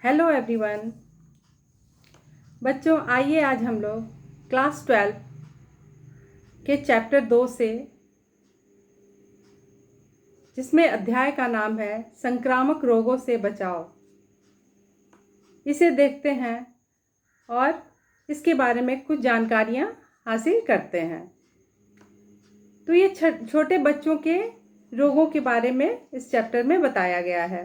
Hello everyone. बच्चों, आइए आज हम लोग क्लास 12 के चैप्टर 2 से, जिसमें अध्याय का नाम है संक्रामक रोगों से बचाव, इसे देखते हैं और इसके बारे में कुछ जानकारियां हासिल करते हैं। तो ये छोटे बच्चों के रोगों के बारे में इस चैप्टर में बताया गया है।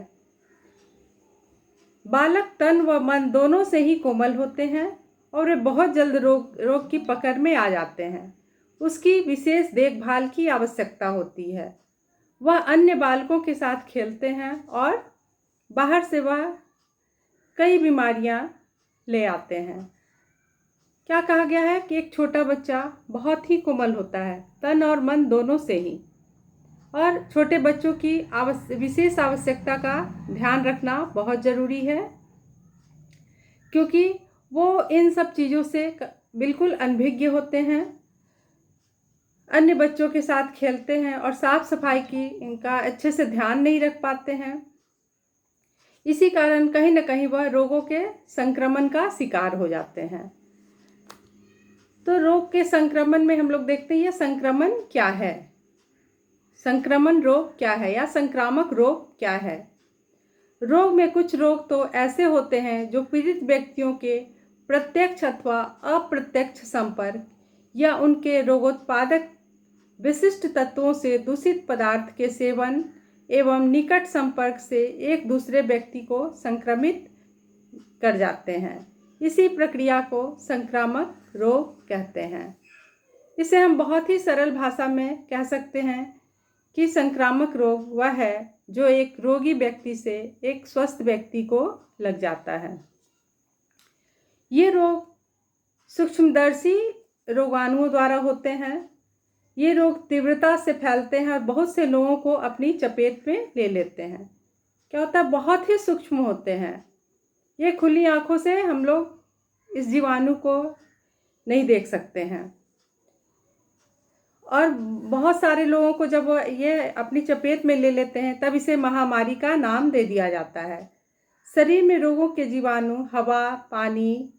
बालक तन व मन दोनों से ही कोमल होते हैं और वे बहुत जल्द रोग की पकड़ में आ जाते हैं। उसकी विशेष देखभाल की आवश्यकता होती है। वह अन्य बालकों के साथ खेलते हैं और बाहर से वह कई बीमारियां ले आते हैं। क्या कहा गया है कि एक छोटा बच्चा बहुत ही कोमल होता है, तन और मन दोनों से ही, और छोटे बच्चों की विशेष आवश्यकता का ध्यान रखना बहुत ज़रूरी है, क्योंकि वो इन सब चीज़ों से बिल्कुल अनभिज्ञ होते हैं। अन्य बच्चों के साथ खेलते हैं और साफ सफाई की इनका अच्छे से ध्यान नहीं रख पाते हैं। इसी कारण कहीं न कहीं वह रोगों के संक्रमण का शिकार हो जाते हैं। तो रोग के संक्रमण में हम लोग देखते हैं संक्रमण क्या है, संक्रमण रोग क्या है या संक्रामक रोग क्या है। रोग में कुछ रोग तो ऐसे होते हैं जो पीड़ित व्यक्तियों के प्रत्यक्ष अथवा अप्रत्यक्ष संपर्क या उनके रोगोत्पादक विशिष्ट तत्वों से दूषित पदार्थ के सेवन एवं निकट संपर्क से एक दूसरे व्यक्ति को संक्रमित कर जाते हैं। इसी प्रक्रिया को संक्रामक रोग कहते हैं। इसे हम बहुत ही सरल भाषा में कह सकते हैं कि संक्रामक रोग वह है जो एक रोगी व्यक्ति से एक स्वस्थ व्यक्ति को लग जाता है। ये रोग सूक्ष्मदर्शी रोगाणुओं द्वारा होते हैं। ये रोग तीव्रता से फैलते हैं और बहुत से लोगों को अपनी चपेट में ले लेते हैं। क्या होता है, बहुत ही सूक्ष्म होते हैं। ये खुली आंखों से हम लोग इस जीवाणु को नहीं देख सकते हैं, और बहुत सारे लोगों को जब ये अपनी चपेट में ले लेते हैं तब इसे महामारी का नाम दे दिया जाता है। शरीर में रोगों के जीवाणु हवा, पानी,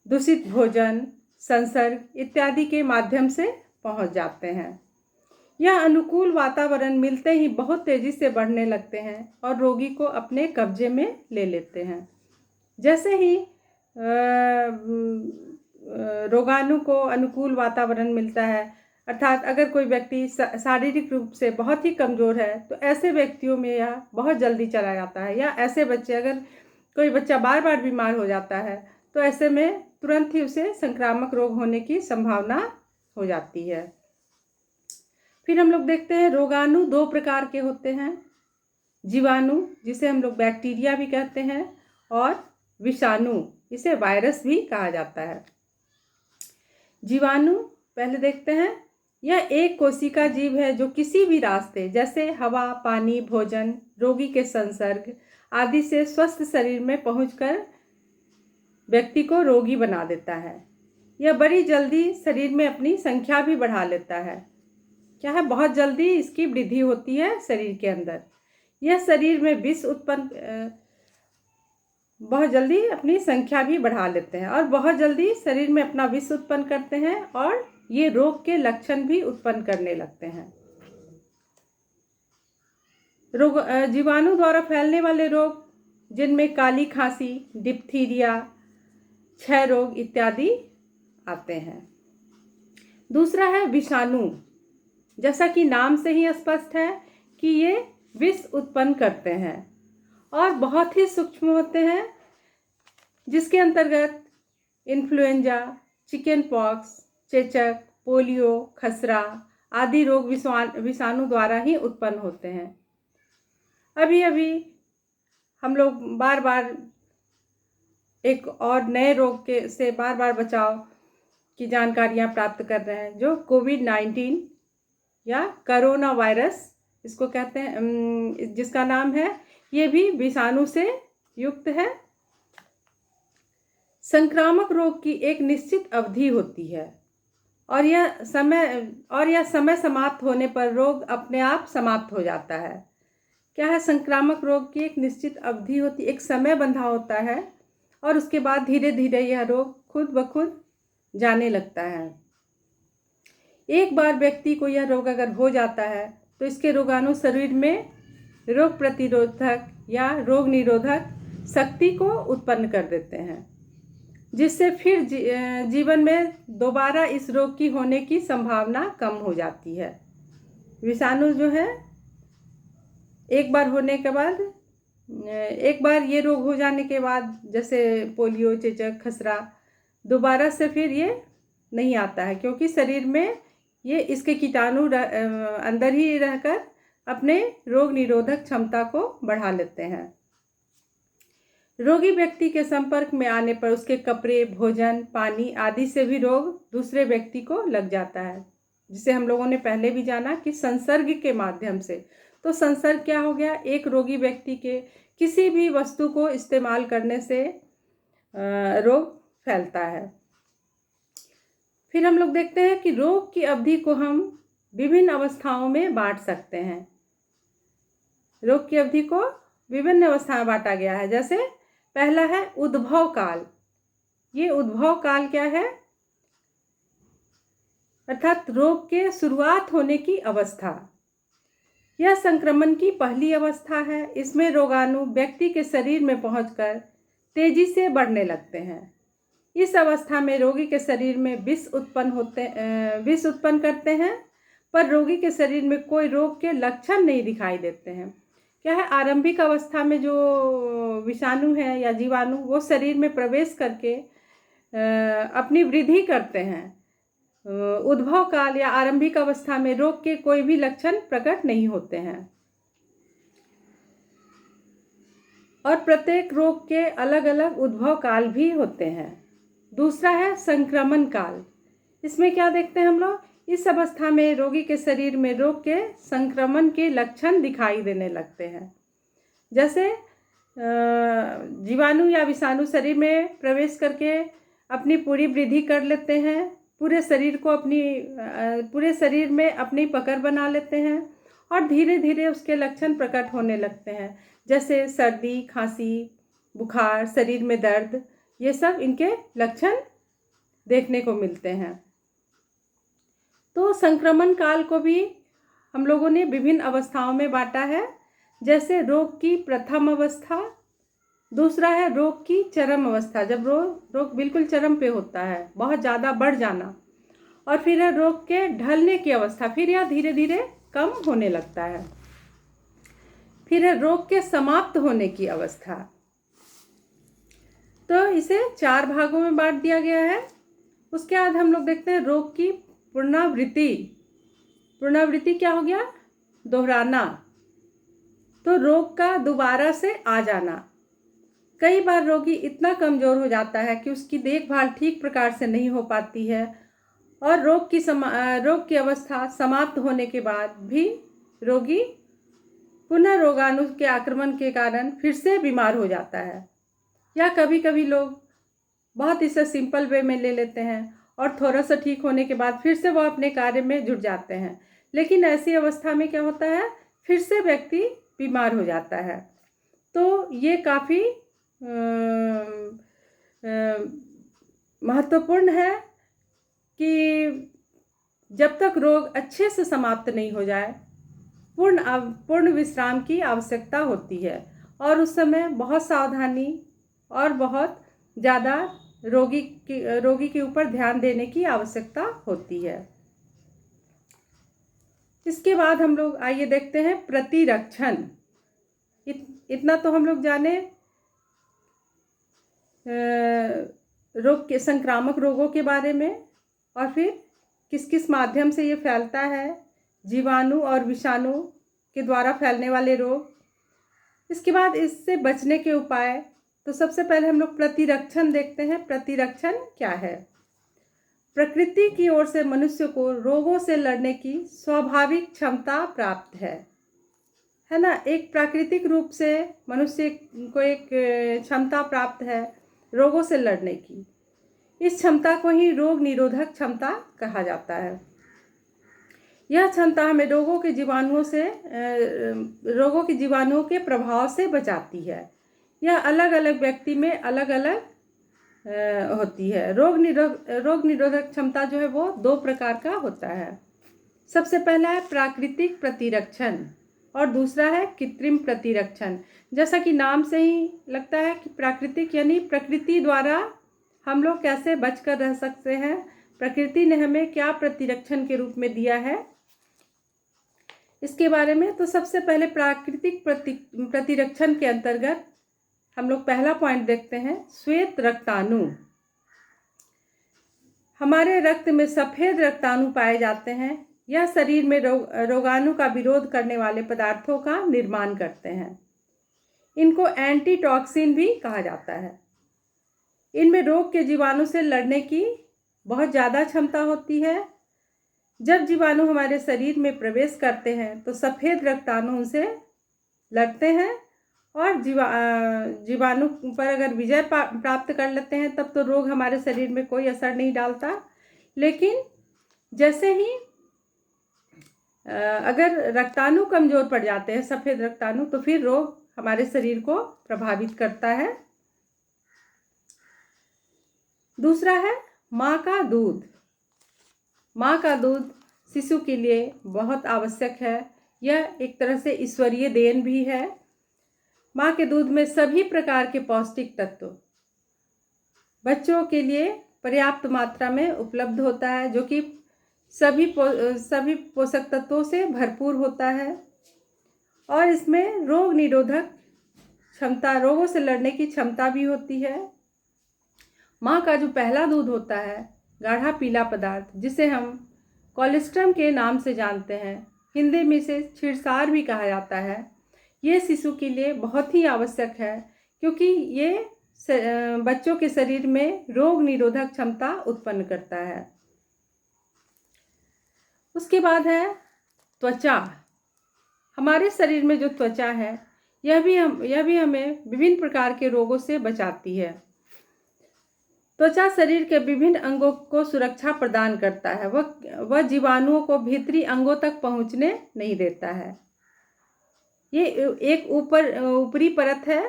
दूषित भोजन, संसर्ग इत्यादि के माध्यम से पहुंच जाते हैं। यह अनुकूल वातावरण मिलते ही बहुत तेजी से बढ़ने लगते हैं और रोगी को अपने कब्जे में ले लेते हैं। जैसे ही रोगाणु को अनुकूल वातावरण मिलता है, अर्थात अगर कोई व्यक्ति शारीरिक रूप से बहुत ही कमज़ोर है तो ऐसे व्यक्तियों में यह बहुत जल्दी चला जाता है। या ऐसे बच्चे, अगर कोई बच्चा बार बार बीमार हो जाता है तो ऐसे में तुरंत ही उसे संक्रामक रोग होने की संभावना हो जाती है। फिर हम लोग देखते हैं रोगाणु दो प्रकार के होते हैं। जीवाणु, जिसे हम लोग बैक्टीरिया भी कहते हैं, और विषाणु, इसे वायरस भी कहा जाता है। जीवाणु पहले देखते हैं। यह एक कोशिका जीव है जो किसी भी रास्ते, जैसे हवा, पानी, भोजन, रोगी के संसर्ग आदि से स्वस्थ शरीर में पहुंचकर व्यक्ति को रोगी बना देता है। यह बड़ी जल्दी शरीर में अपनी संख्या भी बढ़ा लेता है। क्या है, बहुत जल्दी इसकी वृद्धि होती है शरीर के अंदर। यह शरीर में विष उत्पन्न, बहुत जल्दी अपनी संख्या भी बढ़ा लेते हैं और बहुत जल्दी शरीर में अपना विष उत्पन्न करते हैं, और ये रोग के लक्षण भी उत्पन्न करने लगते हैं। जीवाणु द्वारा फैलने वाले रोग, जिनमें काली खांसी, डिप्थीरिया, क्षय रोग इत्यादि आते हैं। दूसरा है विषाणु। जैसा कि नाम से ही स्पष्ट है कि ये विष उत्पन्न करते हैं और बहुत ही सूक्ष्म होते हैं, जिसके अंतर्गत इन्फ्लुएंजा, चिकन पॉक्स, चेचक, पोलियो, खसरा आदि रोग विषाणु द्वारा ही उत्पन्न होते हैं। अभी अभी हम लोग बार बार एक और नए रोग के से बार बार बचाव की जानकारियां प्राप्त कर रहे हैं, जो कोविड-19 या कोरोना वायरस इसको कहते हैं, जिसका नाम है, ये भी विषाणु से युक्त है। संक्रामक रोग की एक निश्चित अवधि होती है और यह समय समाप्त होने पर रोग अपने आप समाप्त हो जाता है। क्या है, संक्रामक रोग की एक निश्चित अवधि होती, एक समय बंधा होता है और उसके बाद धीरे धीरे यह रोग खुद ब खुद जाने लगता है। एक बार व्यक्ति को यह रोग अगर हो जाता है तो इसके रोगाणु शरीर में रोग प्रतिरोधक या रोग निरोधक शक्ति को उत्पन्न कर देते हैं, जिससे फिर जीवन में दोबारा इस रोग की होने की संभावना कम हो जाती है। विषाणु जो है एक बार होने के बाद, एक बार ये रोग हो जाने के बाद, जैसे पोलियो, चेचक, खसरा, दोबारा से फिर ये नहीं आता है, क्योंकि शरीर में ये इसके कीटाणु अंदर ही रहकर अपने रोग निरोधक क्षमता को बढ़ा लेते हैं। रोगी व्यक्ति के संपर्क में आने पर उसके कपड़े, भोजन, पानी आदि से भी रोग दूसरे व्यक्ति को लग जाता है, जिसे हम लोगों ने पहले भी जाना कि संसर्ग के माध्यम से। तो संसर्ग क्या हो गया, एक रोगी व्यक्ति के किसी भी वस्तु को इस्तेमाल करने से रोग फैलता है। फिर हम लोग देखते हैं कि रोग की अवधि को हम विभिन्न अवस्थाओं में बांट सकते हैं। रोग की अवधि को विभिन्न अवस्थाएं बांटा गया है। जैसे पहला है उद्भव काल। ये उद्भव काल क्या है, अर्थात रोग के शुरुआत होने की अवस्था। यह संक्रमण की पहली अवस्था है। इसमें रोगाणु व्यक्ति के शरीर में पहुंचकर तेजी से बढ़ने लगते हैं। इस अवस्था में रोगी के शरीर में विष उत्पन्न करते हैं, पर रोगी के शरीर में कोई रोग के लक्षण नहीं दिखाई देते हैं। क्या है, आरंभिक अवस्था में जो विषाणु है या जीवाणु वो शरीर में प्रवेश करके अपनी वृद्धि करते हैं। उद्भव काल या आरंभिक अवस्था में रोग के कोई भी लक्षण प्रकट नहीं होते हैं और प्रत्येक रोग के अलग अलग उद्भव काल भी होते हैं। दूसरा है संक्रमण काल। इसमें क्या देखते हैं हम लोग, इस अवस्था में रोगी के शरीर में रोग के संक्रमण के लक्षण दिखाई देने लगते हैं। जैसे जीवाणु या विषाणु शरीर में प्रवेश करके अपनी पूरी वृद्धि कर लेते हैं, पूरे शरीर में अपनी पकड़ बना लेते हैं और धीरे धीरे उसके लक्षण प्रकट होने लगते हैं। जैसे सर्दी, खांसी, बुखार, शरीर में दर्द, ये सब इनके लक्षण देखने को मिलते हैं। तो संक्रमण काल को भी हम लोगों ने विभिन्न अवस्थाओं में बांटा है। जैसे रोग की प्रथम अवस्था, दूसरा है रोग की चरम अवस्था, जब रोग बिल्कुल चरम पे होता है, बहुत ज़्यादा बढ़ जाना, और फिर है रोग के ढलने की अवस्था, फिर यह धीरे धीरे कम होने लगता है। फिर है रोग के समाप्त होने की अवस्था। तो इसे 4 भागों में बांट दिया गया है। उसके बाद हम लोग देखते हैं रोग की पुनरावृत्ति। पुनरावृत्ति क्या हो गया, दोहराना। तो रोग का दोबारा से आ जाना। कई बार रोगी इतना कमज़ोर हो जाता है कि उसकी देखभाल ठीक प्रकार से नहीं हो पाती है और रोग की अवस्था समाप्त होने के बाद भी रोगी पुनः रोगाणु के आक्रमण के कारण फिर से बीमार हो जाता है। या कभी कभी लोग बहुत इसे सिंपल वे में ले लेते हैं और थोड़ा सा ठीक होने के बाद फिर से वो अपने कार्य में जुट जाते हैं। लेकिन ऐसी अवस्था में क्या होता है, फिर से व्यक्ति बीमार हो जाता है। तो ये काफ़ी महत्वपूर्ण है कि जब तक रोग अच्छे से समाप्त नहीं हो जाए, पूर्ण विश्राम की आवश्यकता होती है और उस समय बहुत सावधानी और बहुत ज़्यादा रोगी के ऊपर ध्यान देने की आवश्यकता होती है। इसके बाद हम लोग आइए देखते हैं प्रतिरक्षण। इतना तो हम लोग जाने रोग के संक्रामक रोगों के बारे में और फिर किस किस माध्यम से ये फैलता है, जीवाणु और विषाणु के द्वारा फैलने वाले रोग। इसके बाद इससे बचने के उपाय। तो सबसे पहले हम लोग प्रतिरक्षण देखते हैं। प्रतिरक्षण क्या है? प्रकृति की ओर से मनुष्य को रोगों से लड़ने की स्वाभाविक क्षमता प्राप्त है ना। एक प्राकृतिक रूप से मनुष्य को एक क्षमता प्राप्त है रोगों से लड़ने की। इस क्षमता को ही रोग निरोधक क्षमता कहा जाता है। यह क्षमता हमें रोगों के जीवाणुओं के प्रभाव से बचाती है। यह अलग अलग व्यक्ति में अलग अलग होती है। रोग निरोधक क्षमता जो है वो 2 प्रकार का होता है। सबसे पहला है प्राकृतिक प्रतिरक्षण और दूसरा है कृत्रिम प्रतिरक्षण। जैसा कि नाम से ही लगता है कि प्राकृतिक यानी प्रकृति द्वारा हम लोग कैसे बचकर रह सकते हैं, प्रकृति ने हमें क्या प्रतिरक्षण के रूप में दिया है, इसके बारे में। तो सबसे पहले प्राकृतिक प्रतिरक्षण के अंतर्गत हम लोग पहला पॉइंट देखते हैं, श्वेत रक्ताणु। हमारे रक्त में सफ़ेद रक्ताणु पाए जाते हैं। यह शरीर में रोगाणु का विरोध करने वाले पदार्थों का निर्माण करते हैं। इनको एंटीटॉक्सिन भी कहा जाता है। इनमें रोग के जीवाणु से लड़ने की बहुत ज़्यादा क्षमता होती है। जब जीवाणु हमारे शरीर में प्रवेश करते हैं तो सफ़ेद रक्ताणु उनसे लड़ते हैं और जीवाणु पर अगर विजय प्राप्त कर लेते हैं तब तो रोग हमारे शरीर में कोई असर नहीं डालता। लेकिन जैसे ही अगर रक्ताणु कमज़ोर पड़ जाते हैं, सफ़ेद रक्ताणु, तो फिर रोग हमारे शरीर को प्रभावित करता है। दूसरा है माँ का दूध। माँ का दूध शिशु के लिए बहुत आवश्यक है। यह एक तरह से ईश्वरीय देन भी है। माँ के दूध में सभी प्रकार के पौष्टिक तत्व बच्चों के लिए पर्याप्त मात्रा में उपलब्ध होता है, जो कि सभी पोषक तत्वों से भरपूर होता है। और इसमें रोग निरोधक क्षमता, रोगों से लड़ने की क्षमता भी होती है। माँ का जो पहला दूध होता है, गाढ़ा पीला पदार्थ, जिसे हम कोलेस्ट्रम के नाम से जानते हैं, हिंदी में इसे क्षीरसार भी कहा जाता है, ये शिशु के लिए बहुत ही आवश्यक है, क्योंकि ये बच्चों के शरीर में रोग निरोधक क्षमता उत्पन्न करता है। उसके बाद है त्वचा। हमारे शरीर में जो त्वचा है, यह भी हमें विभिन्न प्रकार के रोगों से बचाती है। त्वचा शरीर के विभिन्न अंगों को सुरक्षा प्रदान करता है। वह जीवाणुओं को भीतरी अंगों तक पहुंचने नहीं देता है। ये एक ऊपरी परत है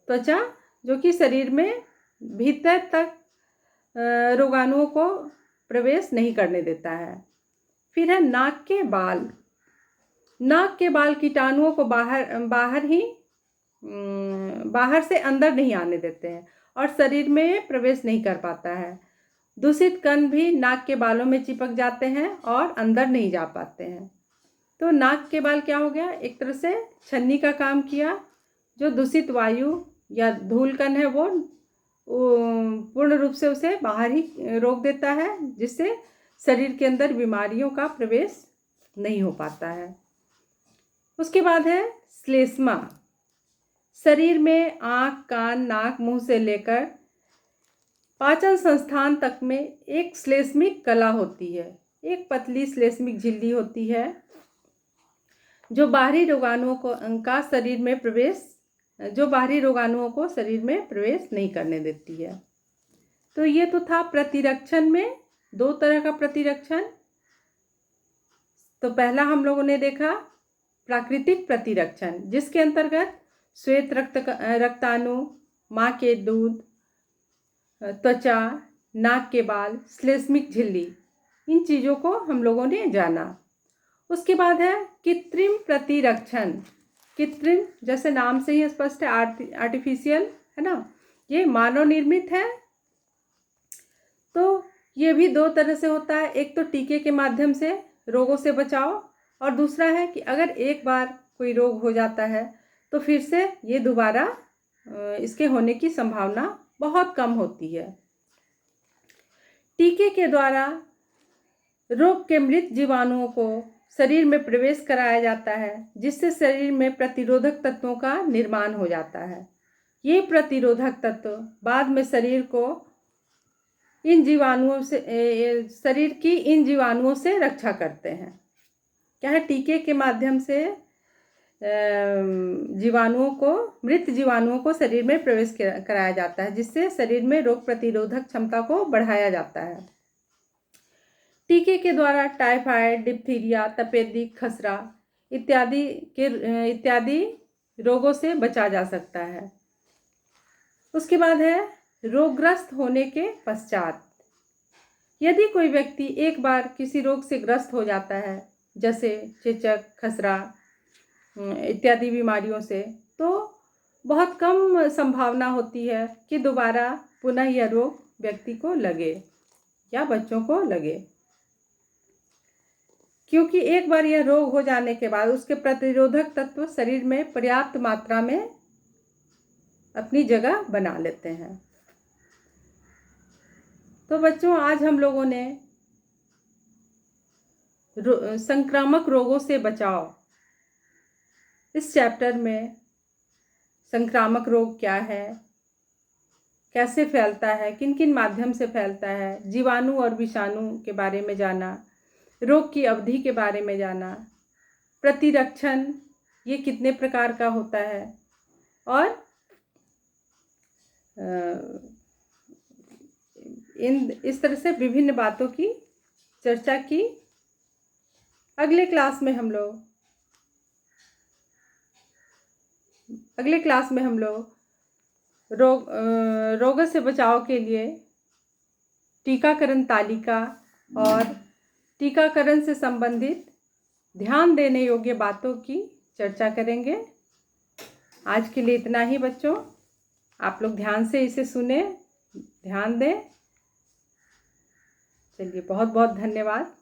त्वचा, जो कि शरीर में भीतर तक रोगाणुओं को प्रवेश नहीं करने देता है। फिर है नाक के बाल। नाक के बाल कीटाणुओं को बाहर से अंदर नहीं आने देते हैं और शरीर में प्रवेश नहीं कर पाता है। दूषित कण भी नाक के बालों में चिपक जाते हैं और अंदर नहीं जा पाते हैं। तो नाक के बाल क्या हो गया, एक तरह से छन्नी का काम किया। जो दूषित वायु या धूल कण है वो पूर्ण रूप से उसे बाहर ही रोक देता है, जिससे शरीर के अंदर बीमारियों का प्रवेश नहीं हो पाता है। उसके बाद है श्लेष्मा। शरीर में आँख, कान, नाक, मुंह से लेकर पाचन संस्थान तक में एक श्लेष्मिक कला होती है। एक पतली श्लेष्मिक झिल्ली होती है जो बाहरी रोगाणुओं को शरीर में प्रवेश नहीं करने देती है। तो ये तो था प्रतिरक्षण में 2 तरह का प्रतिरक्षण। तो पहला हम लोगों ने देखा प्राकृतिक प्रतिरक्षण, जिसके अंतर्गत श्वेत रक्ताणु, माँ के दूध, त्वचा, नाक के बाल, श्लेष्मिक झिल्ली, इन चीज़ों को हम लोगों ने जाना। उसके बाद है कृत्रिम प्रतिरक्षण। कृत्रिम जैसे नाम से ही स्पष्ट है, आर्टिफिशियल है ना, ये मानव निर्मित है। तो ये भी 2 तरह से होता है। एक तो टीके के माध्यम से रोगों से बचाव, और दूसरा है कि अगर एक बार कोई रोग हो जाता है तो फिर से ये दोबारा इसके होने की संभावना बहुत कम होती है। टीके के द्वारा रोग के मृत जीवाणुओं को शरीर में प्रवेश कराया जाता है, जिससे शरीर में प्रतिरोधक तत्वों का निर्माण हो जाता है। ये प्रतिरोधक तत्व बाद में शरीर की इन जीवाणुओं से रक्षा करते हैं। क्या है, टीके के माध्यम से मृत जीवाणुओं को शरीर में प्रवेश कराया जाता है, जिससे शरीर में रोग प्रतिरोधक क्षमता को बढ़ाया जाता है। टीके के द्वारा टाइफाइड, डिप्थीरिया, तपेदिक, खसरा इत्यादि रोगों से बचा जा सकता है। उसके बाद है रोगग्रस्त होने के पश्चात। यदि कोई व्यक्ति एक बार किसी रोग से ग्रस्त हो जाता है, जैसे चेचक, खसरा इत्यादि बीमारियों से, तो बहुत कम संभावना होती है कि दोबारा पुनः यह रोग व्यक्ति को लगे या बच्चों को लगे, क्योंकि एक बार यह रोग हो जाने के बाद उसके प्रतिरोधक तत्व शरीर में पर्याप्त मात्रा में अपनी जगह बना लेते हैं। तो बच्चों, आज हम लोगों ने संक्रामक रोगों से बचाव इस चैप्टर में संक्रामक रोग क्या है, कैसे फैलता है, किन किन माध्यम से फैलता है, जीवाणु और विषाणु के बारे में जाना, रोग की अवधि के बारे में जाना, प्रतिरक्षण ये कितने प्रकार का होता है, और इस तरह से विभिन्न बातों की चर्चा की। अगले क्लास में हम लोग रोगों से बचाव के लिए टीकाकरण तालिका और टीकाकरण से संबंधित ध्यान देने योग्य बातों की चर्चा करेंगे। आज के लिए इतना ही बच्चों। आप लोग ध्यान से इसे सुने, ध्यान दें। चलिए, बहुत बहुत धन्यवाद।